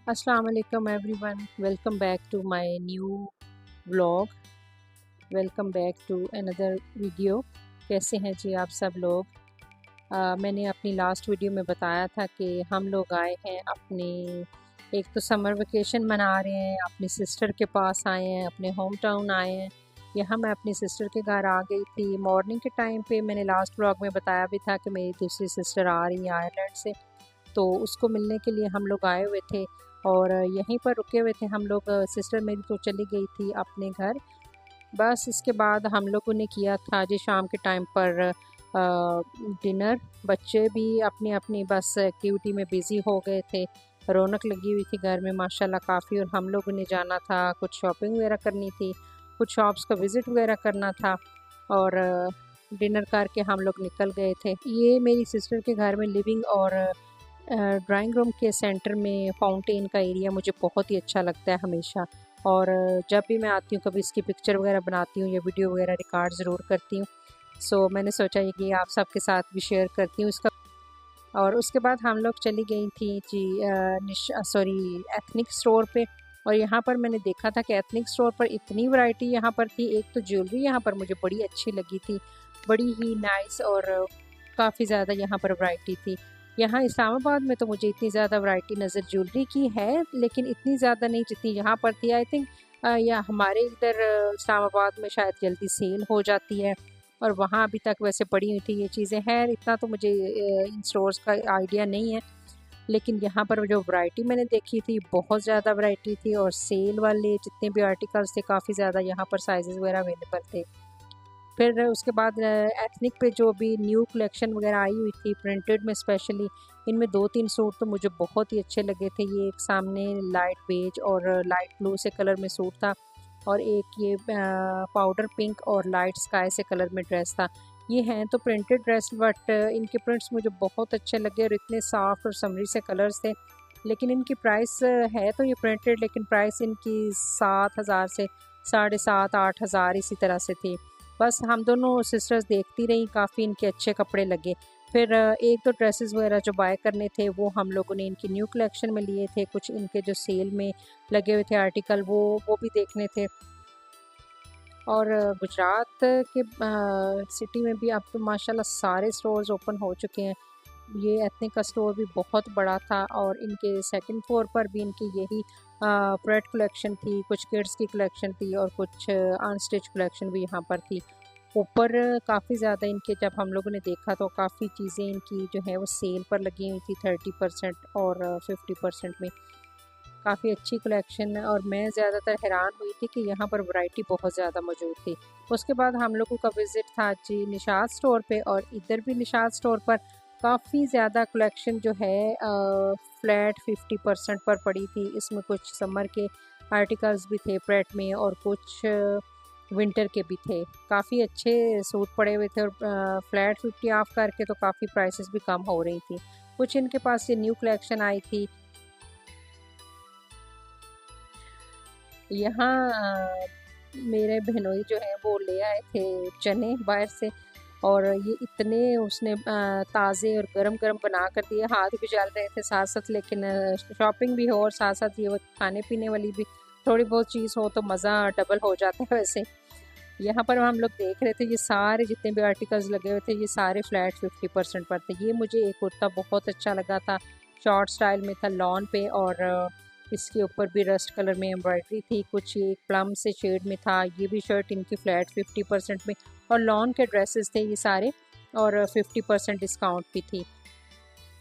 अस्सलाम वालेकुम everyone, welcome back to my new vlog. Welcome back to another video. कैसे हैं जी आप सब लोग? मैंने अपनी लास्ट वीडियो में बताया था कि हम लोग आए हैं अपने, एक तो समर वेकेशन मना रहे हैं, अपनी सिस्टर के पास आए हैं, अपने होम टाउन आए हैं। यहाँ मैं अपनी सिस्टर के घर आ गई थी मॉर्निंग के टाइम पे। मैंने लास्ट व्लॉग में बताया भी था कि मेरी दूसरी सिस्टर आ रही है आयरलैंड से, तो उसको मिलने के लिए हम लोग आए हुए थे और यहीं पर रुके हुए थे हम लोग। सिस्टर मेरी तो चली गई थी अपने घर। बस इसके बाद हम लोगों ने किया था जी शाम के टाइम पर डिनर। बच्चे भी अपनी अपनी बस एक्टिविटी में बिज़ी हो गए थे। रौनक लगी हुई थी घर में माशाल्लाह काफ़ी, और हम लोगों ने जाना था, कुछ शॉपिंग वगैरह करनी थी, कुछ शॉप्स का विज़िट वगैरह करना था, और डिनर करके हम लोग निकल गए थे। ये मेरी सिस्टर के घर में लिविंग और ड्राइंग रूम के सेंटर में फाउंटेन का एरिया मुझे बहुत ही अच्छा लगता है हमेशा। और जब भी मैं आती हूँ कभी इसकी पिक्चर वगैरह बनाती हूँ या वीडियो वगैरह रिकॉर्ड ज़रूर करती हूँ। सो मैंने सोचा ये कि आप सबके साथ भी शेयर करती हूँ इसका। और उसके बाद हम लोग चली गई थी जी एथनिक स्टोर पे। और यहाँ पर मैंने देखा था कि एथनिक स्टोर पर इतनी वैरायटी यहाँ पर थी। एक तो ज्वेलरी यहाँ पर मुझे बड़ी अच्छी लगी थी, बड़ी ही नाइस, और काफ़ी ज़्यादा यहाँ पर वैरायटी थी। यहाँ इस्लामाबाद में तो मुझे इतनी ज़्यादा वैरायटी नज़र ज्वेलरी की है, लेकिन इतनी ज़्यादा नहीं जितनी यहाँ पर थी। आई थिंक या हमारे इधर इस्लामाबाद में शायद जल्दी सेल हो जाती है, और वहाँ अभी तक वैसे पड़ी हुई थी ये चीज़ें। हैं इतना तो मुझे इन स्टोर्स का आइडिया नहीं है, लेकिन यहाँ पर जो वैरायटी मैंने देखी थी बहुत ज़्यादा वैरायटी थी, और सेल वाले जितने भी आर्टिकल्स थे काफ़ी ज़्यादा यहाँ पर साइजेस वगैरह अवेलेबल थे। फिर उसके बाद एथनिक पे जो भी न्यू कलेक्शन वगैरह आई हुई थी प्रिंटेड में स्पेशली, इनमें 2-3 सूट तो मुझे बहुत ही अच्छे लगे थे। ये एक सामने लाइट बेज और लाइट ब्लू से कलर में सूट था, और एक ये पाउडर पिंक और लाइट स्काई से कलर में ड्रेस था। ये हैं तो प्रिंटेड ड्रेस, बट इनके प्रिंट्स मुझे बहुत अच्छे लगे और इतने सॉफ्ट और समरी से कलर्स थे। लेकिन इनकी प्राइस है तो ये प्रिंटेड, लेकिन प्राइस इनकी 7,000 से 7,500-8,000 इसी तरह से थी। बस हम दोनों सिस्टर्स देखती रहीं, काफ़ी इनके अच्छे कपड़े लगे। फिर एक दो ड्रेसेस वगैरह जो बाय करने थे वो हम लोगों ने इनकी न्यू कलेक्शन में लिए थे। कुछ इनके जो सेल में लगे हुए थे आर्टिकल वो भी देखने थे। और गुजरात के सिटी में भी अब तो माशाल्लाह सारे स्टोर्स ओपन हो चुके हैं। ये एथनिक का स्टोर भी बहुत बड़ा था, और इनके सेकंड फ्लोर पर भी इनकी यही प्रेड कलेक्शन थी, कुछ किड्स की कलेक्शन थी, और कुछ अनस्टिच कलेक्शन भी यहाँ पर थी। ऊपर काफ़ी ज़्यादा इनके जब हम लोगों ने देखा तो काफ़ी चीज़ें इनकी जो है वो सेल पर लगी हुई थी 30% और 50% में। काफ़ी अच्छी कलेक्शन, और मैं ज़्यादातर हैरान हुई थी कि यहाँ पर वैरायटी बहुत ज़्यादा मौजूद थी। उसके बाद हम लोगों का विज़िट था जी निशात स्टोर पे, और इधर भी निशात स्टोर पर काफ़ी ज़्यादा कलेक्शन जो है फ्लैट 50% पर पड़ी थी। इसमें कुछ समर के आर्टिकल्स भी थे प्रेट में, और कुछ विंटर के भी थे। काफ़ी अच्छे सूट पड़े हुए थे, और फ्लैट 50 ऑफ करके तो काफ़ी प्राइसेस भी कम हो रही थी। कुछ इनके पास ये न्यू कलेक्शन आई थी। यहाँ मेरे बहनोई जो है वो ले आए थे चने बाहर से, और ये इतने उसने ताज़े और गरम गरम बना कर दिए, हाथ भी जल रहे थे साथ साथ। लेकिन शॉपिंग भी हो और साथ साथ ये वो खाने पीने वाली भी थोड़ी बहुत चीज़ हो तो मज़ा डबल हो जाता है वैसे। यहाँ पर हम लोग देख रहे थे ये सारे जितने भी आर्टिकल्स लगे हुए थे ये सारे फ्लैट 50% पर थे। ये मुझे एक कुर्ता बहुत अच्छा लगा था, शॉर्ट स्टाइल में था लॉन पे, और इसके ऊपर भी रस्ट कलर में एम्ब्रॉयडरी थी, कुछ ये प्लम से शेड में था। ये भी शर्ट इनकी फ्लैट 50% में, और लॉन के ड्रेसेस थे ये सारे, और 50% डिस्काउंट भी थी।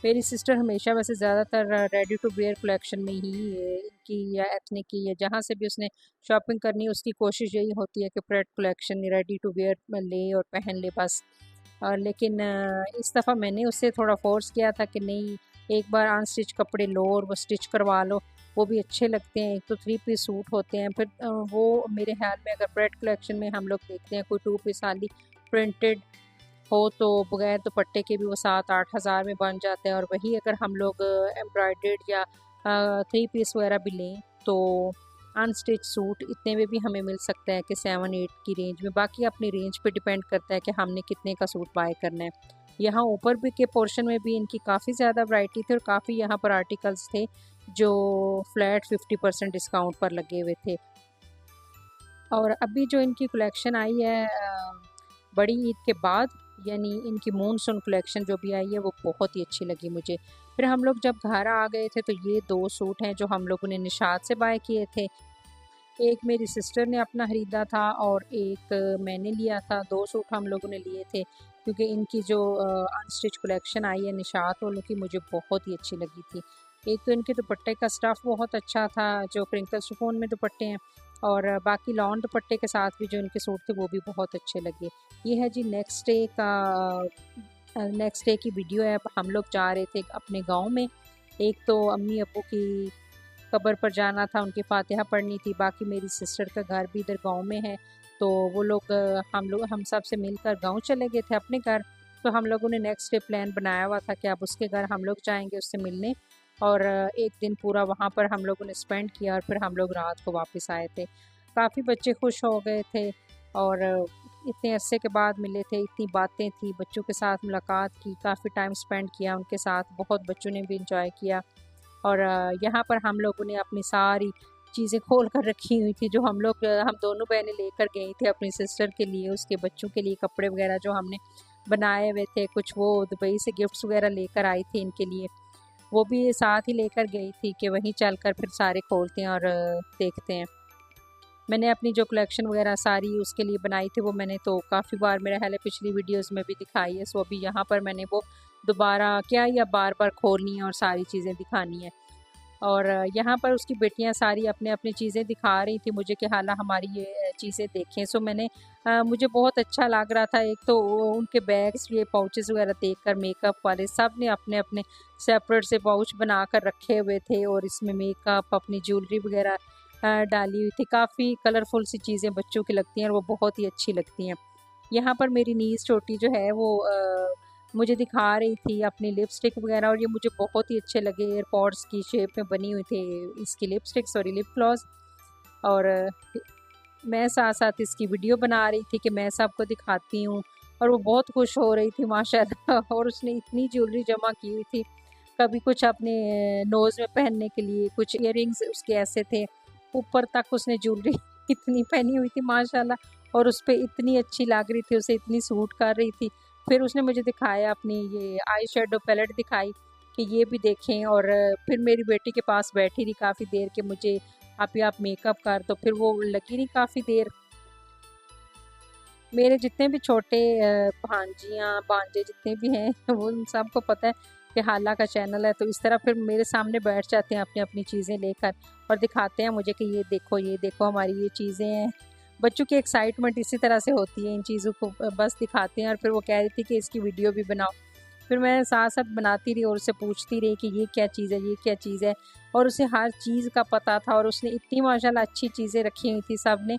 मेरी सिस्टर हमेशा वैसे ज़्यादातर रेडी टू वेयर कलेक्शन में ही इनकी या एथनिक की या जहाँ से भी उसने शॉपिंग करनी उसकी कोशिश यही होती है कि pret collection ready to wear में ले और पहन ले बस। और लेकिन इस दफ़ा मैंने उससे थोड़ा फोर्स किया था कि नहीं, एक बार अनस्टिच कपड़े लो और वो स्टिच करवा लो, वो भी अच्छे लगते हैं। एक तो 3 पीस सूट होते हैं, फिर वो मेरे ख्याल में अगर प्रेड कलेक्शन में हम लोग देखते हैं कोई 2 पीस वाली प्रिंटेड हो तो बगैर दुपट्टे के भी वो 7-8 हज़ार में बन जाते हैं। और वही अगर हम लोग एम्ब्रॉयडर्ड या 3 पीस वगैरह भी लें तो अनस्टिच सूट इतने में भी हमें मिल सकता है कि 7-8 की रेंज में। बाकी अपनी रेंज पे डिपेंड करता है कि हमने कितने का सूट बाय करना है। यहाँ ऊपर भी के पोर्शन में भी इनकी काफ़ी ज़्यादा वैरायटी थी और काफ़ी यहाँ पर आर्टिकल्स थे। जो फ्लैट 50% डिस्काउंट पर लगे हुए थे। और अभी जो इनकी कलेक्शन आई है बड़ी ईद के बाद, यानी इनकी मूनसून कलेक्शन जो भी आई है वो बहुत ही अच्छी लगी मुझे। फिर हम लोग जब घर आ गए थे तो ये 2 सूट हैं जो हम लोगों ने निशात से बाय किए थे। एक मेरी सिस्टर ने अपना ख़रीदा था और एक मैंने लिया था। 2 सूट हम लोगों ने लिए थे क्योंकि इनकी जो अनस्टिच कलेक्शन आई है निशात वालों की, मुझे बहुत ही अच्छी लगी थी। एक तो इनके दुपट्टे का स्टफ़ बहुत अच्छा था, जो क्रिंकल शिफॉन में दुपट्टे हैं, और बाकी लॉन दुपट्टे के साथ भी जो इनके सूट थे वो भी बहुत अच्छे लगे। ये है जी नेक्स्ट डे की वीडियो है। हम लोग जा रहे थे अपने गाँव में। एक तो अम्मी अब्बू की कब्र पर जाना था, उनकी फातिहा पढ़नी थी। बाकी मेरी सिस्टर का घर भी इधर गांव में है, तो वो लोग हम सब से मिलकर गांव चले गए थे अपने घर। तो हम लोगों ने नेक्स्ट डे प्लान बनाया हुआ था कि अब उसके घर हम लोग जाएंगे उससे मिलने, और एक दिन पूरा वहाँ पर हम लोगों ने स्पेंड किया और फिर हम लोग रात को वापस आए थे। काफ़ी बच्चे खुश हो गए थे, और इतने अरसे के बाद मिले थे, इतनी बातें थी, बच्चों के साथ मुलाकात की, काफ़ी टाइम स्पेंड किया उनके साथ, बहुत बच्चों ने भी इंजॉय किया। और यहाँ पर हम लोगों ने अपनी सारी चीज़ें खोल कर रखी हुई थी जो हम दोनों बहनें लेकर गई थी अपनी सिस्टर के लिए, उसके बच्चों के लिए कपड़े वगैरह जो हमने बनाए हुए थे। कुछ वो दुबई से गिफ्ट्स वगैरह लेकर आई थी इनके लिए, वो भी साथ ही लेकर गई थी कि वहीं चलकर फिर सारे खोलते हैं और देखते हैं। मैंने अपनी जो कलेक्शन वगैरह सारी उसके लिए बनाई थी वो मैंने तो काफ़ी बार, मेरा ख्याल है पिछली वीडियोस में भी दिखाई है। सो अभी यहाँ पर मैंने वो दोबारा क्या या बार बार खोलनी है और सारी चीज़ें दिखानी है। और यहाँ पर उसकी बेटियाँ सारी अपने अपनी चीज़ें दिखा रही थी मुझे कि हाला हमारी ये चीज़ें देखें। सो मुझे बहुत अच्छा लग रहा था। एक तो उनके बैग्स, ये पाउचेस वगैरह देखकर, मेकअप वाले सब ने अपने अपने सेपरेट से पाउच बना कर रखे हुए थे, और इसमें मेकअप, अपनी ज्वेलरी वगैरह डाली हुई थी। काफ़ी कलरफुल सी चीज़ें बच्चों की लगती हैं और वो बहुत ही अच्छी लगती हैं। यहाँ पर मेरी नीज़ छोटी जो है वो मुझे दिखा रही थी अपनी लिपस्टिक वगैरह, और ये मुझे बहुत ही अच्छे लगे। एयरपॉड्स की शेप में बनी हुई थी इसकी लिपस्टिक, सॉरी लिप ग्लॉस। और मैं साथ साथ इसकी वीडियो बना रही थी कि मैं सबको दिखाती हूँ, और वो बहुत खुश हो रही थी माशाल्लाह। और उसने इतनी ज्वेलरी जमा की हुई थी, कभी कुछ अपने नोज़ में पहनने के लिए, कुछ इयररिंग्स उसके ऐसे थे, ऊपर तक उसने ज्वेलरी इतनी पहनी हुई थी माशाल्लाह, और उस पर इतनी अच्छी लग रही थी, उसे इतनी सूट कर रही थी। फिर उसने मुझे दिखाया अपनी ये आई शेडो पैलेट दिखाई कि ये भी देखें, और फिर मेरी बेटी के पास बैठी रही काफ़ी देर के, मुझे आप मेकअप कर, तो फिर वो लगी रही काफ़ी देर। मेरे जितने भी छोटे भांजियाँ भांजे जितने भी हैं वो उन सबको पता है कि हाला का चैनल है, तो इस तरह फिर मेरे सामने बैठ जाते हैं अपनी अपनी चीज़ें लेकर और दिखाते हैं मुझे कि ये देखो हमारी ये चीज़ें हैं। बच्चों की एक्साइटमेंट इसी तरह से होती है, इन चीज़ों को बस दिखाते हैं। और फिर वो कह रही थी कि इसकी वीडियो भी बनाओ, फिर मैं साथ साथ बनाती रही और उससे पूछती रही कि ये क्या चीज़ है, ये क्या चीज़ है, और उसे हर चीज़ का पता था। और उसने इतनी माशाल्लाह अच्छी चीज़ें रखी हुई थी, सब ने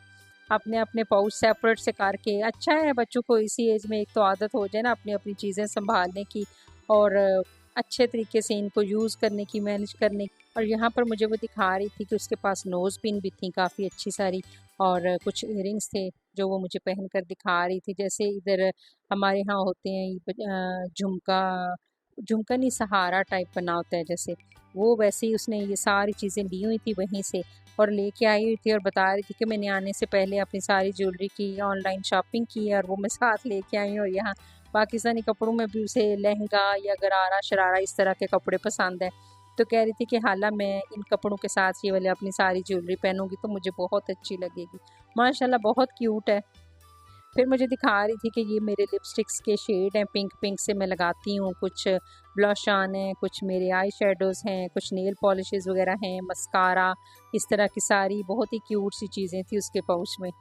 अपने अपने पाउच सेपरेट से करके। अच्छा है बच्चों को इसी एज में एक तो आदत हो जाए ना अपनी अपनी चीज़ें संभालने की, और अच्छे तरीके से इनको यूज़ करने की, मैनेज करने की। और यहाँ पर मुझे वो दिखा रही थी कि उसके पास नोज़ पिन भी थी काफ़ी अच्छी सारी, और कुछ इयररिंग्स थे जो वो मुझे पहन कर दिखा रही थी। जैसे इधर हमारे यहाँ होते हैं झुमका, झुमका नहीं, सहारा टाइप बना होता है जैसे, वो वैसे ही उसने ये सारी चीज़ें ली हुई थी वहीं से, और लेके आई हुई थी, और बता रही थी कि मैंने आने से पहले अपनी सारी ज्वेलरी की ऑनलाइन शॉपिंग की है और वो मैं साथ लेके आई हूँ। और यहाँ पाकिस्तानी कपड़ों में भी उसे लहंगा या गरारा शरारा इस तरह के कपड़े पसंद है, तो कह रही थी कि हाला मैं इन कपड़ों के साथ ये वाले अपनी सारी ज्वेलरी पहनूंगी तो मुझे बहुत अच्छी लगेगी। माशाल्लाह बहुत क्यूट है। फिर मुझे दिखा रही थी कि ये मेरे लिपस्टिक्स के शेड हैं, पिंक पिंक से मैं लगाती हूँ, कुछ ब्लश ऑन है, कुछ मेरे आई शेडोज़ हैं, कुछ नेल पॉलिशेस वगैरह हैं, मस्कारा, इस तरह की सारी बहुत ही क्यूट सी चीज़ें थी उसके पाउच में।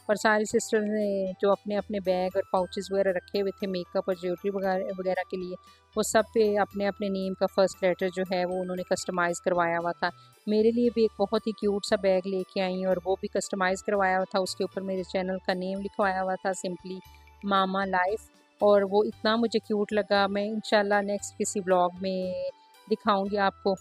और सारी सिस्टर्स ने जो अपने अपने बैग और पाउचेस वगैरह रखे हुए थे मेकअप और ज्वेलरी वगैरह वगैरह के लिए, वो सब पे अपने अपने नेम का फर्स्ट लेटर जो है वो उन्होंने कस्टमाइज़ करवाया हुआ था। मेरे लिए भी एक बहुत ही क्यूट सा बैग लेके आई, और वो भी कस्टमाइज़ करवाया हुआ था, उसके ऊपर मेरे चैनल का नेम लिखवाया हुआ था, सिंपली मामा लाइफ। और वो इतना मुझे क्यूट लगा, मैं इंशाल्लाह नेक्स्ट किसी ब्लॉग में दिखाऊंगी आपको।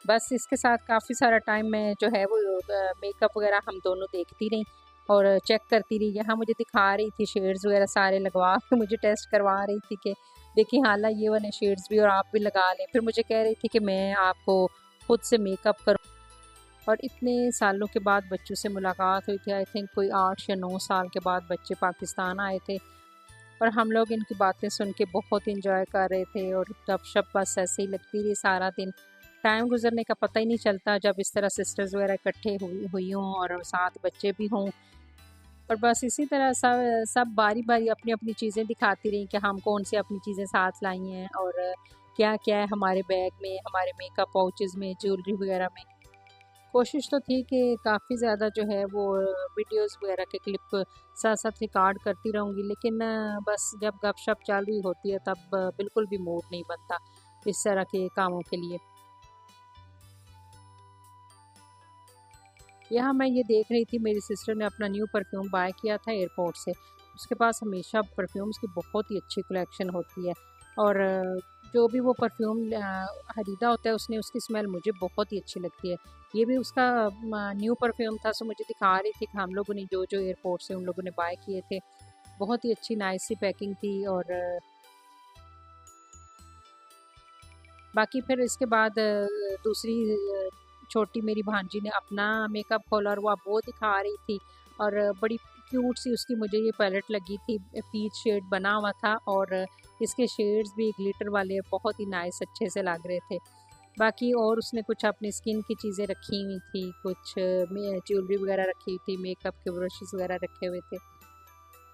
बस इसके साथ काफ़ी सारा टाइम मैं जो है वो मेकअप वगैरह हम दोनों देखती रही और चेक करती रही। यहाँ मुझे दिखा रही थी शेड्स वगैरह सारे लगवा के मुझे टेस्ट करवा रही थी कि देखिए हाला ये वाले शेड्स भी और आप भी लगा लें। फिर मुझे कह रही थी कि मैं आपको खुद से मेकअप करूँ। और इतने सालों के बाद बच्चों से मुलाकात हुई थी, आई थिंक कोई 8 या 9 साल के बाद बच्चे पाकिस्तान आए थे। और हम लोग इनकी बातें सुन के बहुत इंजॉय कर रहे थे और गपशप बस ऐसे ही लगती रही सारा दिन। टाइम गुजरने का पता ही नहीं चलता जब इस तरह सिस्टर्स वगैरह इकट्ठे हुई हों और साथ बच्चे भी हों। और बस इसी तरह सब सब बारी बारी अपनी अपनी चीज़ें दिखाती रही कि हम कौन सी अपनी चीज़ें साथ लाई हैं और क्या क्या है हमारे बैग में, हमारे मेकअप पाउचेज़ में, ज्वेलरी वगैरह में। कोशिश तो थी कि काफ़ी ज़्यादा जो है वो वीडियोस वगैरह के क्लिप साथ साथ रिकॉर्ड करती रहूँगी, लेकिन बस जब गपशप चल रही होती है तब बिल्कुल भी मूड नहीं बनता इस तरह के कामों के लिए। यहाँ मैं ये देख रही थी, मेरी सिस्टर ने अपना न्यू परफ्यूम बाय किया था एयरपोर्ट से। उसके पास हमेशा परफ्यूम्स की बहुत ही अच्छी कलेक्शन होती है और जो भी वो परफ्यूम खरीदा होता है उसने, उसकी स्मेल मुझे बहुत ही अच्छी लगती है। ये भी उसका न्यू परफ्यूम था, सो मुझे दिखा रही थी कि हम लोगों ने जो जो एयरपोर्ट से उन लोगों ने बाय किए थे, बहुत ही अच्छी नाइस सी पैकिंग थी। और बाकी फिर इसके बाद दूसरी छोटी मेरी भांजी ने अपना मेकअप खोला और वो दिखा रही थी। और बड़ी क्यूट सी उसकी मुझे ये पैलेट लगी थी, पीच शेड बना हुआ था और इसके शेड्स भी ग्लिटर वाले बहुत ही नाइस अच्छे से लग रहे थे। बाकी और उसने कुछ अपनी स्किन की चीज़ें रखी हुई थी, कुछ ज्वेलरी वगैरह रखी हुई थी, मेकअप के ब्रशेस वगैरह रखे हुए थे।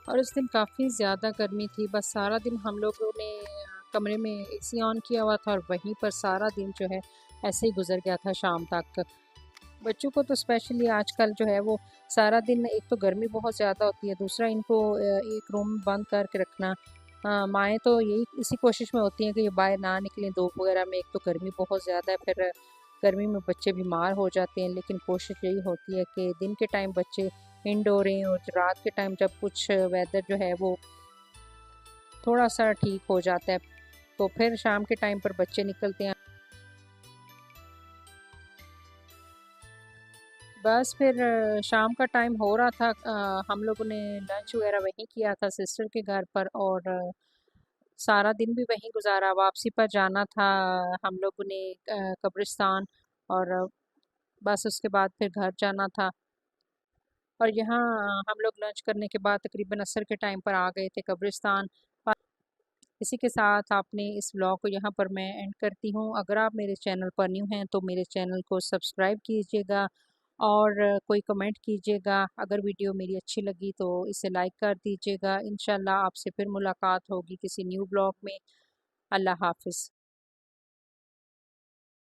और उस दिन काफ़ी ज़्यादा गर्मी थी, बस सारा दिन हम लोगों ने कमरे में एसी ऑन किया हुआ था और वहीं पर सारा दिन जो है ऐसे ही गुजर गया था शाम तक। बच्चों को तो स्पेशली आजकल जो है वो सारा दिन, एक तो गर्मी बहुत ज़्यादा होती है, दूसरा इनको एक रूम में बंद करके रखना। माएँ तो यही इसी कोशिश में होती हैं कि ये बाहर ना निकलें धूप वगैरह में। एक तो गर्मी बहुत ज़्यादा है, फिर गर्मी में बच्चे बीमार हो जाते हैं, लेकिन कोशिश यही होती है कि दिन के टाइम बच्चे इंडोर रहें और रात के टाइम जब कुछ वेदर जो है वो थोड़ा सा ठीक हो जाता है तो फिर शाम के टाइम पर बच्चे निकलते हैं। बस फिर शाम का टाइम हो रहा था, हम लोगों ने लंच वगैरह वहीं किया था सिस्टर के घर पर और सारा दिन भी वहीं गुजारा। वापसी पर जाना था हम लोगों ने कब्रिस्तान और बस उसके बाद फिर घर जाना था। और यहाँ हम लोग लंच करने के बाद तकरीबन असर के टाइम पर आ गए थे कब्रिस्तान। इसी के साथ आपने इस व्लॉग को यहाँ पर मैं एंड करती हूँ। अगर आप मेरे चैनल पर न्यू हैं तो मेरे चैनल को सब्सक्राइब कीजिएगा और कोई कमेंट कीजिएगा। अगर वीडियो मेरी अच्छी लगी तो इसे लाइक कर दीजिएगा। इंशाल्लाह आपसे फिर मुलाकात होगी किसी न्यू ब्लॉग में। अल्लाह हाफिज़।